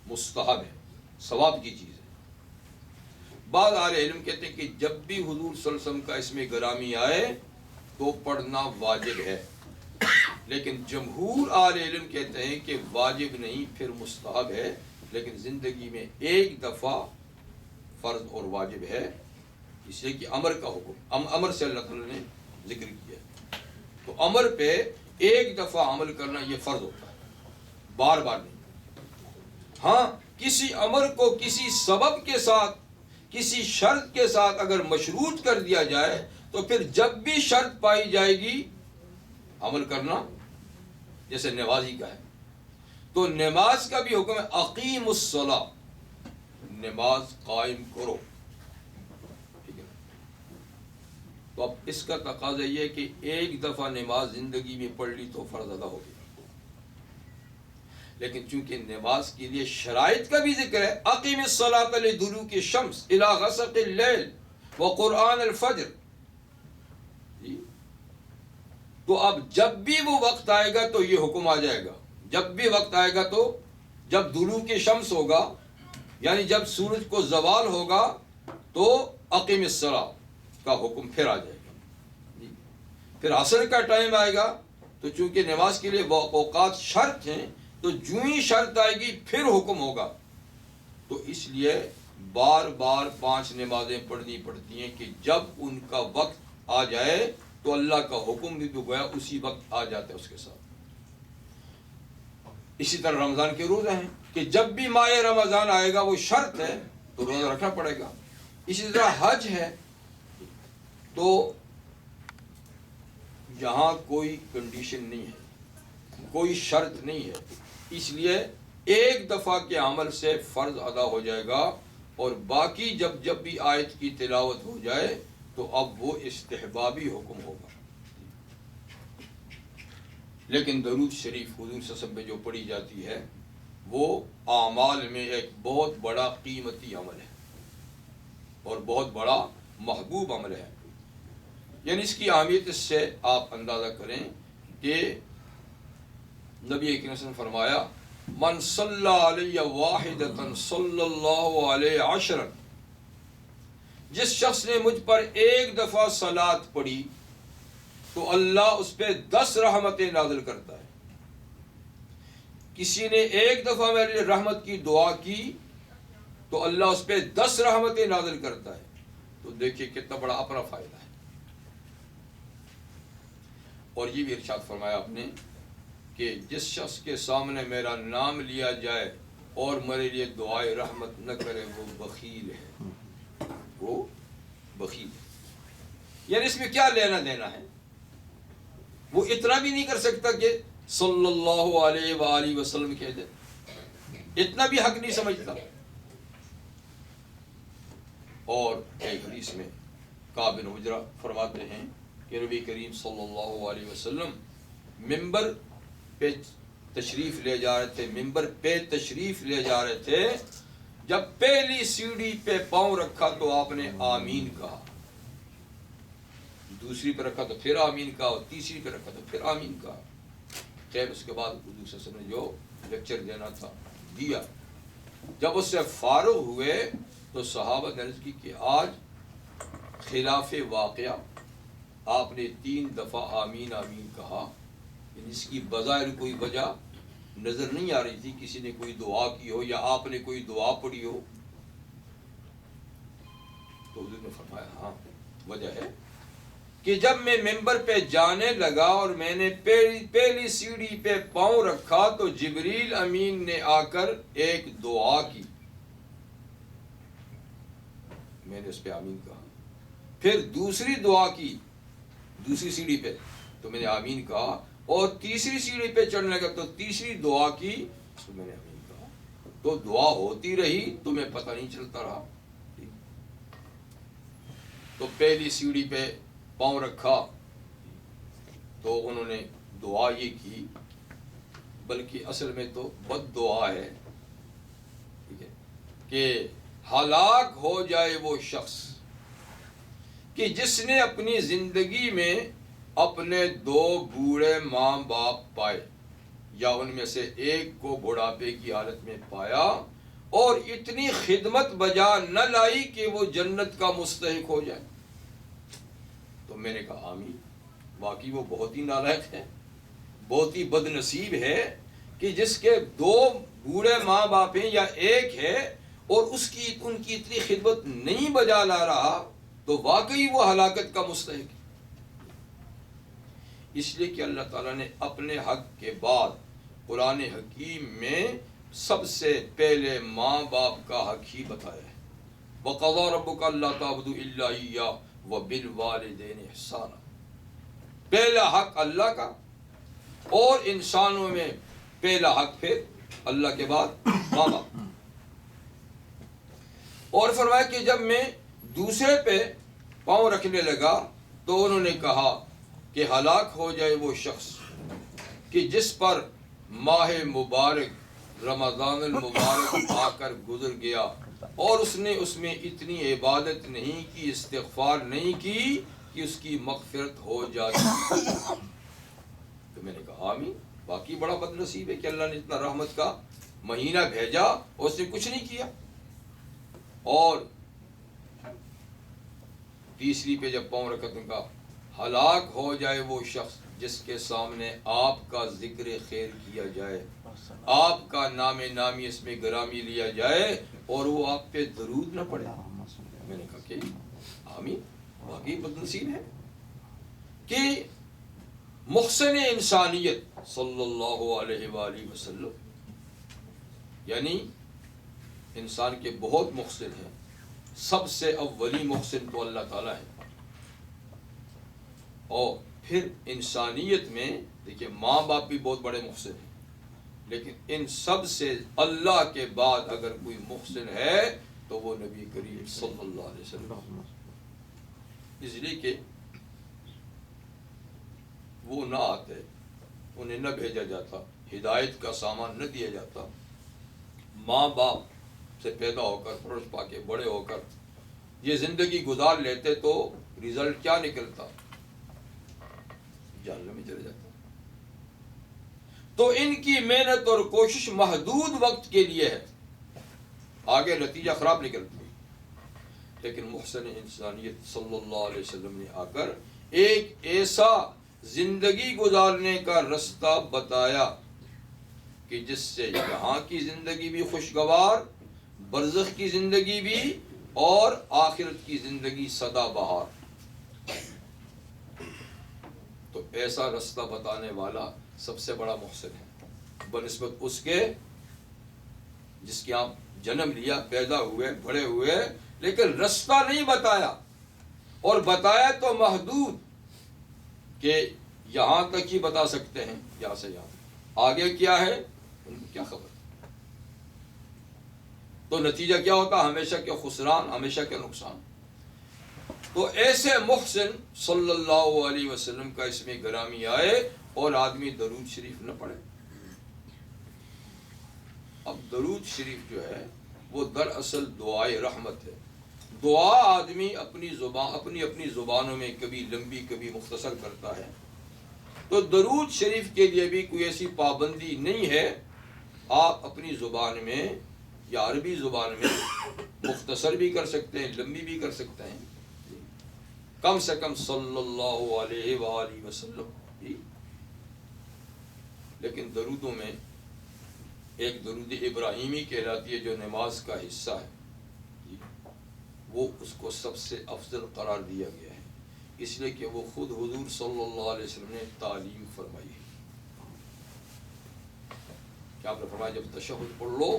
مستحب ہے، ثواب کی چیز ہے۔ بعض اہل علم کہتے ہیں کہ جب بھی حضور صلی اللہ علیہ وسلم کا اسم گرامی آئے تو پڑھنا واجب ہے، لیکن جمہور اہل علم کہتے ہیں کہ واجب نہیں، پھر مستحب ہے، لیکن زندگی میں ایک دفعہ فرض اور واجب ہے، اس لیے کہ امر کا حکم، امر سے اللہ تعالیٰ نے ذکر کیا ہے، تو امر پہ ایک دفعہ عمل کرنا یہ فرض ہوتا ہے، بار بار نہیں۔ ہاں کسی امر کو کسی سبب کے ساتھ، کسی شرط کے ساتھ اگر مشروط کر دیا جائے تو پھر جب بھی شرط پائی جائے گی عمل کرنا، جیسے نمازی کا ہے، تو نماز کا بھی حکم ہے اقیم الصلاۃ، نماز قائم کرو، ٹھیک ہے۔ تو اب اس کا تقاضا یہ ہے کہ ایک دفعہ نماز زندگی میں پڑھ لی تو فرض ادا ہو گیا، لیکن چونکہ نماز کے لیے شرائط کا بھی ذکر ہے، اقیم الصلاۃ لدلوک الشمس الی غسق اللیل وقرآن الفجر، تو اب جب بھی وہ وقت آئے گا تو یہ حکم آ جائے گا، جب بھی وقت آئے گا تو جب دلوک شمس ہوگا یعنی جب سورج کو زوال ہوگا تو اقیم الصلاۃ کا حکم پھر آ جائے گا، پھر عصر کا ٹائم آئے گا تو چونکہ نماز کے لیے اوقات شرط ہیں تو جو ہی شرط آئے گی پھر حکم ہوگا، تو اس لیے بار بار 5 نمازیں پڑھنی پڑتی ہیں کہ جب ان کا وقت آ جائے تو اللہ کا حکم بھی گویا اسی وقت آ جاتا ہے اس کے ساتھ۔ اسی طرح رمضان کے روزے ہیں کہ جب بھی ماہ رمضان آئے گا وہ شرط ہے تو روزہ رکھنا پڑے گا۔ اسی طرح حج ہے، تو یہاں کوئی کنڈیشن نہیں ہے، کوئی شرط نہیں ہے، اس لیے ایک دفعہ کے عمل سے فرض ادا ہو جائے گا، اور باقی جب بھی آیت کی تلاوت ہو جائے تو اب وہ استحبابی حکم ہوگا۔ لیکن درود شریف حضور صلی اللہ علیہ وسلم پہ جو پڑھی جاتی ہے وہ اعمال میں ایک بہت بڑا قیمتی عمل ہے اور بہت بڑا محبوب عمل ہے، یعنی اس کی اہمیت اس سے آپ اندازہ کریں کہ نبی کریم صلی اللہ علیہ وسلم نے فرمایا من صلی علیہ واحدۃ صلی اللہ علیہ عشرا، جس شخص نے مجھ پر ایک دفعہ صلاۃ پڑھی تو اللہ اس پہ 10 رحمتیں نازل کرتا ہے۔ کسی نے ایک دفعہ میرے لیے رحمت کی دعا کی تو اللہ اس پہ 10 رحمتیں نازل کرتا ہے، تو دیکھیے کتنا بڑا اپنا فائدہ ہے۔ اور یہ بھی ارشاد فرمایا آپ نے کہ جس شخص کے سامنے میرا نام لیا جائے اور میرے لیے دعائے رحمت نہ کرے وہ بخیل ہے، وہ بخیل ہے۔ یعنی اس میں کیا لینا دینا ہے؟ وہ اتنا بھی نہیں کر سکتا کہ صلی اللہ علیہ وآلہ وسلم کہہ دے، اتنا بھی حق نہیں سمجھتا۔ اور ایک حدیث میں کعب بن عجرہ فرماتے ہیں کہ نبی کریم صلی اللہ علیہ وسلم ممبر پہ تشریف لے جا رہے تھے، جب پہلی سیڑھی پہ پاؤں رکھا تو آپ نے آمین کہا، دوسری پہ رکھا تو پھر آمین کہا، اور تیسری پہ رکھا تو پھر آمین کہا۔ خیر اس کے بعد حضور صلی اللہ علیہ وسلم نے جو لیکچر دینا تھا دیا۔ جب اس سے فارغ ہوئے تو صحابہ نے عرض کی کہ آج خلاف واقعہ آپ نے 3 دفعہ آمین آمین کہا، اس کی بظاہر کوئی وجہ نظر نہیں آ رہی تھی، کسی نے کوئی دعا کی ہو یا آپ نے کوئی دعا پڑھی ہو، تو حضور نے فرمایا ہاں وجہ ہے کہ جب میں ممبر پہ جانے لگا اور میں نے پہلی سیڑھی پہ پاؤں رکھا تو جبریل امین نے آ کر ایک دعا کی، میں نے اس پہ آمین کہا، پھر دوسری دعا کی دوسری سیڑھی پہ تو میں نے آمین کہا، اور تیسری سیڑھی پہ چڑھنے لگا تو تیسری دعا کی تو میں نے آمین کہا، تو دعا ہوتی رہی تو میں پتہ نہیں چلتا رہا۔ تو پہلی سیڑھی پہ پاؤں رکھا تو انہوں نے دعا یہ کی، بلکہ اصل میں تو بد دعا ہے، ٹھیک ہے، کہ ہلاک ہو جائے وہ شخص کہ جس نے اپنی زندگی میں اپنے 2 بوڑھے ماں باپ پائے، یا ان میں سے ایک کو بڑھاپے کی حالت میں پایا اور اتنی خدمت بجا نہ لائی کہ وہ جنت کا مستحق ہو جائے، تو میں نے کہا آمین۔ واقعی وہ بہت ہی نالائق ہے، بہت ہی بد نصیب ہے کہ جس کے 2 بوڑھے ماں باپ ہیں یا ایک ہے اور ان کی اتنی خدمت نہیں بجا لا رہا، تو واقعی وہ ہلاکت کا مستحق ہے۔ اس لیے کہ اللہ تعالیٰ نے اپنے حق کے بعد قرآن حکیم میں سب سے پہلے ماں باپ کا حق ہی بتایا ہے۔ وَقَضَىٰ رَبُّكَ أَلَّا تَعْبُدُوا إِلَّا إِيَّاهُ وَبِالْوَالِدَيْنِ إِحْسَانًا۔ پہلا حق اللہ کا، اور انسانوں میں پہلا حق پھر اللہ کے بعد ماں باپ۔ اور فرمایا کہ جب میں دوسرے پہ پاؤں رکھنے لگا تو انہوں نے کہا کہ ہلاک ہو جائے وہ شخص کہ جس پر ماہ مبارک رمضان المبارک آ کر گزر گیا اور اس نے اس میں اتنی عبادت نہیں کی، استغفار نہیں کی کہ اس کی مغفرت ہو جاتی۔ تو میں نے کہا آمین، باقی بڑا بد نصیب ہے کہ اللہ نے اتنا رحمت کا مہینہ بھیجا اور اس نے کچھ نہیں کیا۔ اور تیسری پہ جب پاؤں رکھا تو ان کا ہلاک ہو جائے وہ شخص جس کے سامنے آپ کا ذکر خیر کیا جائے، آپ کا نام نامی اس میں گرامی لیا جائے اور وہ آپ پہ درود نہ پڑے۔ میں نے کہا کہ آمین، واقعی بد نصیب ہے کہ محسن انسانیت صلی اللہ علیہ وآلہ وسلم، یعنی انسان کے بہت محسن ہیں، سب سے اولی محسن تو اللہ تعالیٰ ہے۔ اور پھر انسانیت میں دیکھیے ماں باپ بھی بہت بڑے محسن ہیں، لیکن ان سب سے اللہ کے بعد اگر کوئی محسن ہے تو وہ نبی کریم صلی اللہ علیہ وسلم، اس لیے کہ وہ نہ آتے، انہیں نہ بھیجا جاتا، ہدایت کا سامان نہ دیا جاتا، ماں باپ سے پیدا ہو کر پرورش پا کے بڑے ہو کر یہ زندگی گزار لیتے تو رزلٹ کیا نکلتا؟ جہنم میں چلے جاتا۔ تو ان کی محنت اور کوشش محدود وقت کے لیے ہے، آگے نتیجہ خراب نکلتا، لیکن محسن انسانیت صلی اللہ علیہ وسلم نے آ کر ایک ایسا زندگی گزارنے کا رستہ بتایا کہ جس سے یہاں کی زندگی بھی خوشگوار، برزخ کی زندگی بھی اور آخرت کی زندگی سدا بہار۔ تو ایسا رستہ بتانے والا سب سے بڑا محسن ہے بنسبت اس کے جس کے آپ جنم لیا، پیدا ہوئے، بڑے ہوئے، لیکن رستہ نہیں بتایا، اور بتایا تو محدود کہ یہاں تک ہی بتا سکتے ہیں، یہاں سے یہاں، آگے کیا ہے ان کو کیا خبر۔ تو نتیجہ کیا ہوتا؟ ہمیشہ کے خسران، ہمیشہ کے نقصان۔ تو ایسے محسن صلی اللہ علیہ وسلم کا اس میں گرامی آئے اور آدمی درود شریف نہ پڑھے۔ اب درود شریف جو ہے وہ دراصل دعائے رحمت ہے۔ دعا آدمی اپنی اپنی زبانوں میں کبھی لمبی کبھی مختصر کرتا ہے، تو درود شریف کے لیے بھی کوئی ایسی پابندی نہیں ہے، آپ اپنی زبان میں یا عربی زبان میں مختصر بھی کر سکتے ہیں، لمبی بھی کر سکتے ہیں، کم سے کم صلی اللہ علیہ وآلہ وسلم۔ لیکن درودوں میں ایک درود ابراہیمی کہلاتی ہے جو نماز کا حصہ ہے، وہ اس کو سب سے افضل قرار دیا گیا ہے، اس لیے کہ وہ خود حضور صلی اللہ علیہ وسلم نے تعلیم فرمائی ہے کہ آپ نے فرمایا جب تشہد پڑھ لو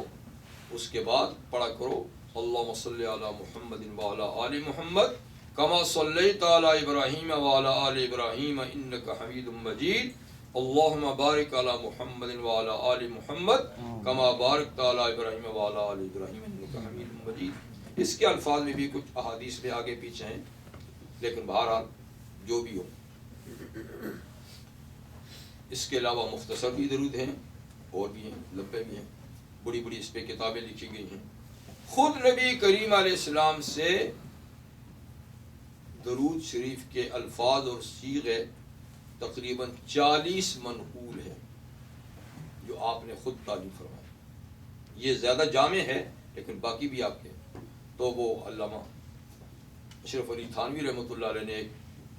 اس کے بعد پڑھا کرو اللہم صلی علی محمد وعلی آل محمد کما صلیت علی ابراہیم وعلی آل ابراہیم انک حمید مجید اللہم بارک علی محمد وعلی آل محمد کما بارکت علی ابراہیم وعلی آل ابراہیم انک حمید مجید۔ اس کے الفاظ میں بھی کچھ احادیث میں آگے پیچھے ہیں، لیکن بہرحال جو بھی ہو، اس کے علاوہ مختصر بھی درود ہیں اور بھی ہیں، لمبے بھی ہیں، بڑی بڑی اس پہ کتابیں لکھی گئی ہیں۔ خود نبی کریم علیہ السلام سے درود شریف کے الفاظ اور صیغے تقریباً 40 منقول ہیں جو آپ نے خود تعلیم فرمائے۔ یہ زیادہ جامع ہے لیکن باقی بھی آپ کے، تو وہ علامہ اشرف علی تھانوی رحمۃ اللہ علیہ نے ایک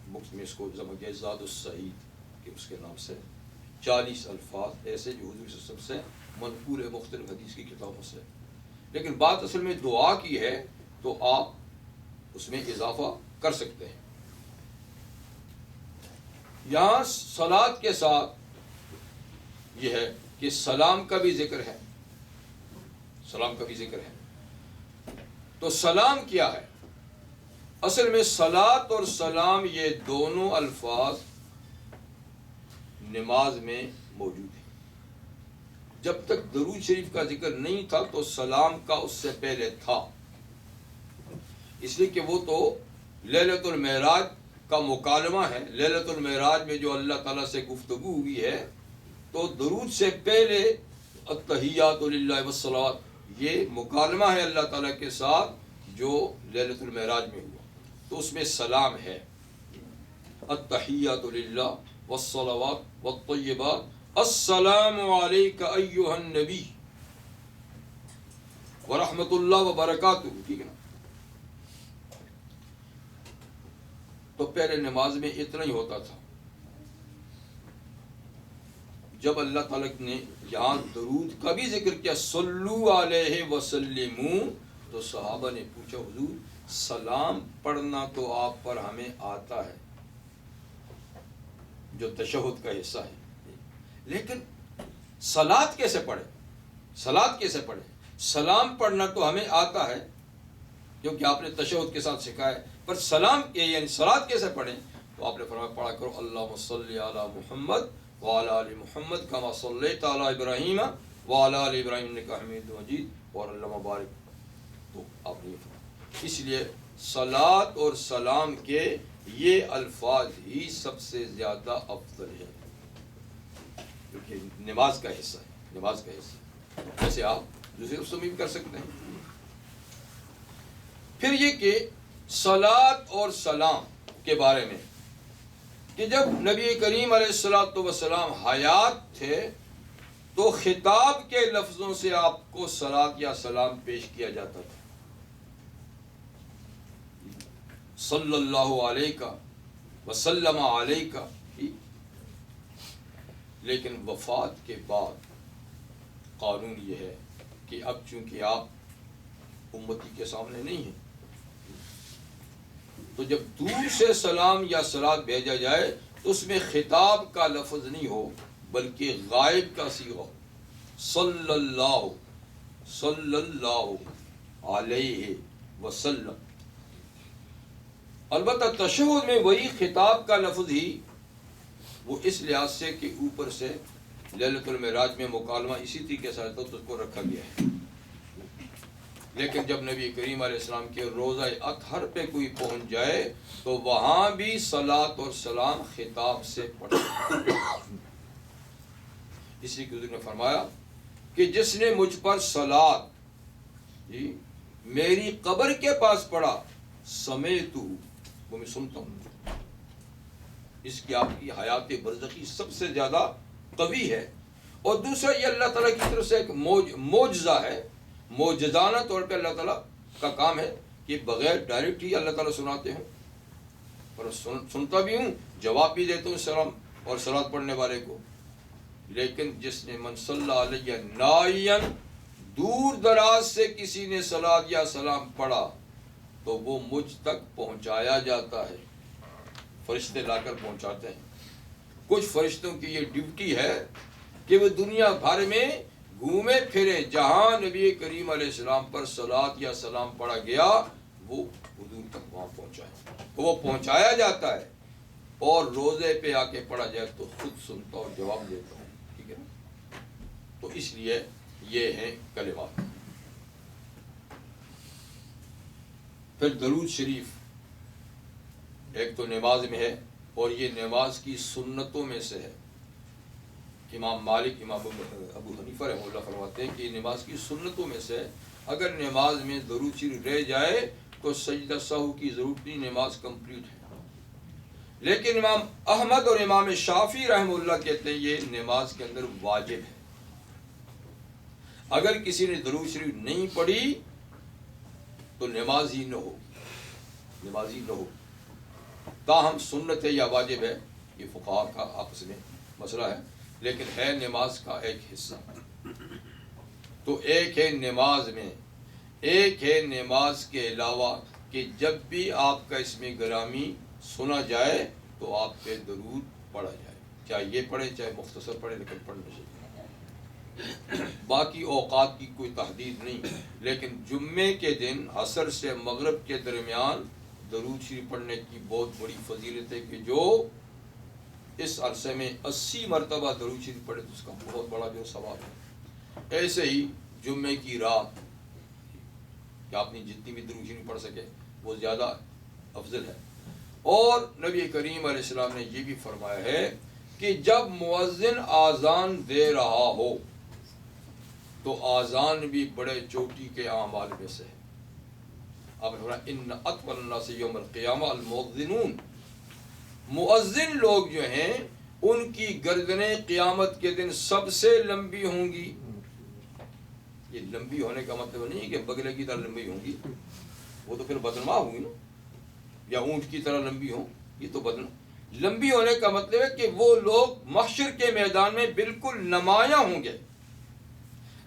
بکس میں اس کو جمع کیا زاد السعید کہ اس کے نام سے 40 الفاظ ایسے جو حضور صلی اللہ علیہ وسلم سے منقول ہے مختلف حدیث کی کتابوں سے. لیکن بات اصل میں دعا کی ہے تو آپ اس میں اضافہ کر سکتے ہیں. یہاں صلاۃ کے ساتھ یہ ہے کہ سلام کا بھی ذکر ہے. سلام کا بھی ذکر ہے. تو سلام کیا ہے؟ اصل میں صلاۃ اور سلام یہ دونوں الفاظ نماز میں موجود ہیں. جب تک درود شریف کا ذکر نہیں تھا تو سلام کا اس سے پہلے تھا، اس لیے کہ وہ تو لیلۃ المعراج کا مکالمہ ہے. لیلۃ المعراج میں جو اللہ تعالیٰ سے گفتگو ہوئی ہے تو درود سے پہلے التحیات للہ والصلوات یہ مکالمہ ہے اللہ تعالیٰ کے ساتھ جو لیلۃ المعراج میں ہوا. تو اس میں سلام ہے. التحیات للہ والصلوات والطیبات السلام علیک ایھا النبی ورحمۃ اللہ وبرکاتہ. ٹھیک ہے نا؟ تو پہلے نماز میں اتنا ہی ہوتا تھا. جب اللہ تعالیٰ نے یہاں درود کا بھی ذکر کیا صلو علیہ وسلموا، تو صحابہ نے پوچھا حضور سلام پڑھنا تو آپ پر ہمیں آتا ہے جو تشہد کا حصہ ہے، لیکن صلاۃ کیسے پڑھیں؟ صلاۃ کیسے پڑھیں؟ سلام پڑھنا تو ہمیں آتا ہے کیونکہ آپ نے تشہد کے ساتھ سکھایا، پر سلام یعنی صلاۃ کیسے پڑھیں؟ تو آپ نے فرمایا پڑھا کرو اللہم صلی علی محمد وعلی آل محمد کما صلیت علی ابراہیم وعلی آل ابراہیم انک حمید مجید اور اللہم بارک. تو آپ نے یہ فرمایا. اس لیے صلاۃ اور سلام کے یہ الفاظ ہی سب سے زیادہ افضل ہے کیونکہ نماز کا حصہ ہے. نماز کا حصہ ویسے آپ دوسرے لفظوں میں بھی کر سکتے ہیں. پھر یہ کہ صلاۃ اور سلام کے بارے میں کہ جب نبی کریم علیہ الصلوۃ والسلام حیات تھے تو خطاب کے لفظوں سے آپ کو صلاۃ یا سلام پیش کیا جاتا تھا. صلی اللہ علیہ وسلم علیہ. لیکن وفات کے بعد قانون یہ ہے کہ اب چونکہ آپ امتی کے سامنے نہیں ہیں تو جب دور سے سلام یا صلاۃ بھیجا جائے تو اس میں خطاب کا لفظ نہیں ہو بلکہ غائب کا صیغہ ہو. صلی اللہ علیہ وسلم. البتہ تشہد میں وہی خطاب کا لفظ ہی وہ اس لحاظ سے کہ اوپر سے لیلۃ المعراج میں مکالمہ اسی طریقے سے آتا تو اس کو رکھا گیا ہے. لیکن جب نبی کریم علیہ السلام کے روضہ اطہر پہ کوئی پہنچ جائے تو وہاں بھی صلاۃ اور سلام خطاب سے پڑھے. اسی کے حضور نے فرمایا کہ جس نے مجھ پر صلاۃ میری قبر کے پاس پڑھا سمیتو وہ میں سنتا ہوں. اس کی آپ کی حیات برزخی سب سے زیادہ قوی ہے. اور دوسرا یہ اللہ تعالیٰ کی طرف سے ایک معجزہ ہے. معجزانہ طور پہ اللہ تعالیٰ کا کام ہے کہ بغیر ڈائریکٹ ہی اللہ تعالیٰ سناتے ہیں اور سنتا بھی ہوں جواب بھی دیتا ہوں سلام اور صلاۃ پڑھنے والے کو. لیکن جس نے من صلی علیہ نائین دور دراز سے کسی نے صلاۃ یا سلام پڑھا تو وہ مجھ تک پہنچایا جاتا ہے. فرشتے لا کر پہنچاتے ہیں. کچھ فرشتوں کی یہ ڈیوٹی ہے کہ وہ دنیا بھر میں گھومے پھرے جہاں نبی کریم علیہ السلام پر صلاۃ یا سلام پڑھا گیا وہ حضور تک وہاں پہنچائے. تو وہ پہنچایا جاتا ہے اور روزے پہ آ کے پڑھا جائے تو خود سنتا اور جواب دیتا ہوں. ٹھیک ہے نا؟ تو اس لیے یہ ہیں کلمات. پھر درود شریف ایک تو نماز میں ہے اور یہ نماز کی سنتوں میں سے ہے. امام مالک امام ابو حنیفہ رحمہ اللہ فرماتے ہیں کہ نماز کی سنتوں میں سے اگر نماز میں درود شریف رہ جائے تو سجدہ سہو کی ضرورت نہیں، نماز کمپلیٹ ہے. لیکن امام احمد اور امام شافعی رحمہ اللہ کہتے ہیں یہ نماز کے اندر واجب ہے. اگر کسی نے درود شریف نہیں پڑھی تو نماز ہی نہ ہو. نماز ہی نہ ہو. تاہم سنت ہے یا واجب ہے یہ فقہا کا آپس میں مسئلہ ہے، لیکن ہے نماز کا ایک حصہ۔ تو ایک ہے نماز میں، ایک ہے نماز کے علاوہ کہ جب بھی آپ کا اسم گرامی سنا جائے تو آپ پہ درود پڑھا جائے، چاہے یہ پڑھیں چاہے مختصر پڑھیں، لیکن پڑھنا چاہیے۔ باقی اوقات کی کوئی تحدید نہیں، لیکن جمعے کے دن عصر سے مغرب کے درمیان درود شریف پڑھنے کی بہت بڑی فضیلت ہے کہ جو اس عرصے میں 80 مرتبہ درود شریف پڑھے تو اس کا بہت بڑا جو ثواب ہے۔ ایسے ہی جمعے کی رات کہ آپ نے جتنی بھی درود شریف پڑھ سکے وہ زیادہ افضل ہے۔ اور نبی کریم علیہ السلام نے یہ بھی فرمایا ہے کہ جب مؤذن اذان دے رہا ہو تو اذان بھی بڑے چوٹی کے اعمال میں سے ہے۔ آپ نے فرمایا ان اطول الناس یوم القیامہ المؤذنون، مؤذن لوگ جو ہیں ان کی گردنیں قیامت کے دن سب سے لمبی ہوں گی۔ یہ لمبی ہونے کا مطلب نہیں ہے کہ بگلے کی طرح لمبی ہوں گی، وہ تو پھر بدنما ہوگی نا، یا اونٹ کی طرح لمبی ہوں، یہ تو لمبی ہونے کا مطلب ہے کہ وہ لوگ محشر کے میدان میں بالکل نمایاں ہوں گے۔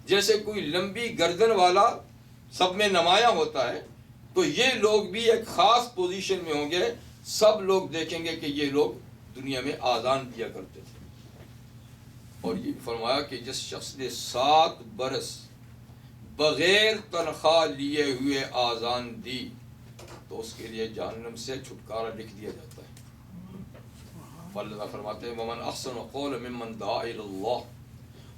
جیسے کوئی لمبی گردن والا سب میں نمایاں ہوتا ہے، تو یہ لوگ بھی ایک خاص پوزیشن میں ہوں گے۔ سب لوگ دیکھیں گے کہ یہ لوگ دنیا میں آذان دیا کرتے تھے۔ اور یہ فرمایا کہ جس شخص نے 7 برس بغیر تنخواہ لیے ہوئے آذان دی تو اس کے لیے جہنم سے چھٹکارا لکھ دیا جاتا ہے۔ اللہ فرماتے ہیں ومن احسن قولا ممن دعا الی اللہ،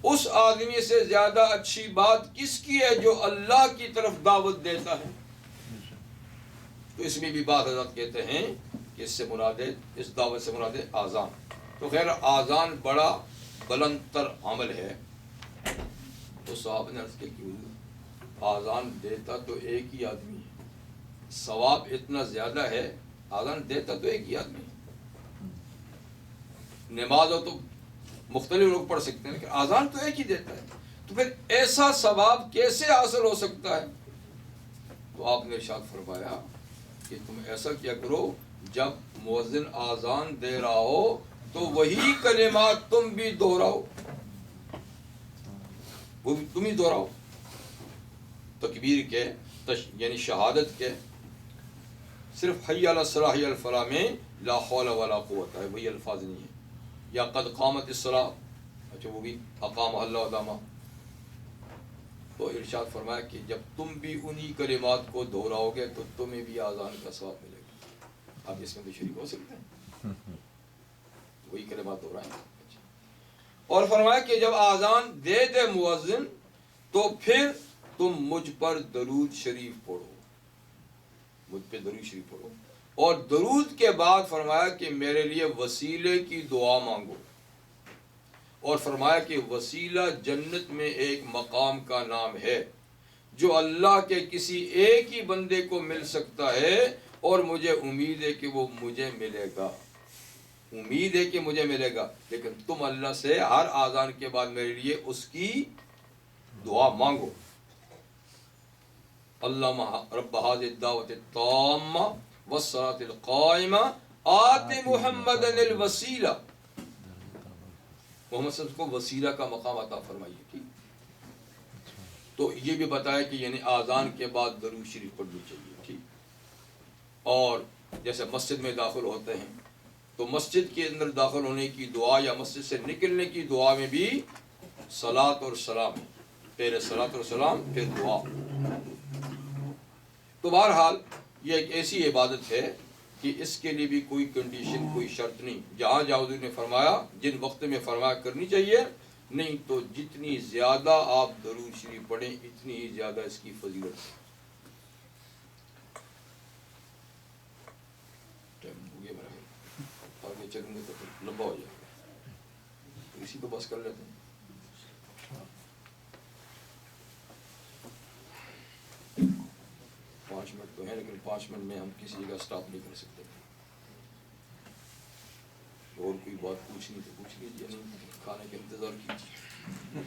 اس آدمی سے زیادہ اچھی بات کس کی ہے جو اللہ کی طرف دعوت دیتا ہے۔ تو اس میں بھی بعض حضرات کہتے ہیں کہ اس سے مراد ہے، اس دعوت سے مراد ہے آذان۔ تو خیر آذان بڑا بلند تر عمل ہے۔ تو صحابہ نے عرض کیا کہ آذان دیتا تو ایک ہی آدمی ہے، ثواب اتنا زیادہ ہے، آذان دیتا تو ایک ہی آدمی ہے۔ نماز ہو تو مختلف لوگ پڑھ سکتے ہیں لیکن آذان تو ایک ہی دیتا ہے، تو پھر ایسا ثواب کیسے حاصل ہو سکتا ہے؟ تو آپ نے ارشاد فرمایا کہ تم ایسا کیا کرو، جب مؤذن آذان دے رہا ہو تو وہی کلمات تم بھی دہراؤ، وہ بھی تم ہی دہراؤ، تکبیر کے یعنی شہادت کے، صرف حی علی الصلاح حی علی الفلاح میں لا حول ولا قوت ہے، وہی الفاظ نہیں ہے، یا قد قامت الصلاح، اچھا وہ بھی اقام اللہ ادامہ۔ تو ارشاد فرمایا کہ جب تم بھی انہی کلمات کو دہراؤ گے تو تمہیں بھی آذان کا ثواب ملے گا۔ آپ اس میں بھی شریک ہو سکتے ہیں، وہی کلمات دہرائیں۔ اور فرمایا کہ جب آذان دے دے مؤذن تو پھر تم مجھ پر درود شریف پڑھو، مجھ پہ درود شریف پڑھو، اور درود کے بعد فرمایا کہ میرے لیے وسیلے کی دعا مانگو۔ اور فرمایا کہ وسیلہ جنت میں ایک مقام کا نام ہے جو اللہ کے کسی ایک ہی بندے کو مل سکتا ہے، اور مجھے امید ہے کہ وہ مجھے ملے گا، امید ہے کہ مجھے ملے گا، لیکن تم اللہ سے ہر آذان کے بعد میرے لیے اس کی دعا مانگو۔ اللہم رب هذه الدعوة التامة والصلاة القائمة آت محمد الوسیلہ، محمد صلی اللہ علیہ وسلم کو وسیلہ کا مقام عطا فرمائیے۔ ٹھیک، تو یہ بھی بتایا کہ یعنی آذان کے بعد درود شریف پڑھنی چاہیے۔ ٹھیک، اور جیسے مسجد میں داخل ہوتے ہیں تو مسجد کے اندر داخل ہونے کی دعا یا مسجد سے نکلنے کی دعا میں بھی صلاۃ اور سلام ہے، پہلے صلاۃ اور سلام پھر دعا۔ تو بہرحال یہ ایک ایسی عبادت ہے کہ اس کے لیے بھی کوئی کنڈیشن، کوئی شرط نہیں، جہاں جاؤ نے فرمایا جن وقت میں فرمایا کرنی چاہیے، نہیں تو جتنی زیادہ آپ درود شریف پڑھیں اتنی ہی زیادہ اس کی فضیلت ہے۔ آگے چلیں گے تو پھر لمبا ہو جائے گا، اسی پہ بس کر لیتے ہیں۔ پانچ منٹ تو ہیں لیکن 5 منٹ میں ہم کسی جگہ سٹاپ نہیں کر سکتے۔ اور کوئی بات پوچھنی تو پوچھ لیجیے، نہیں کھانے کا انتظار کیجیے۔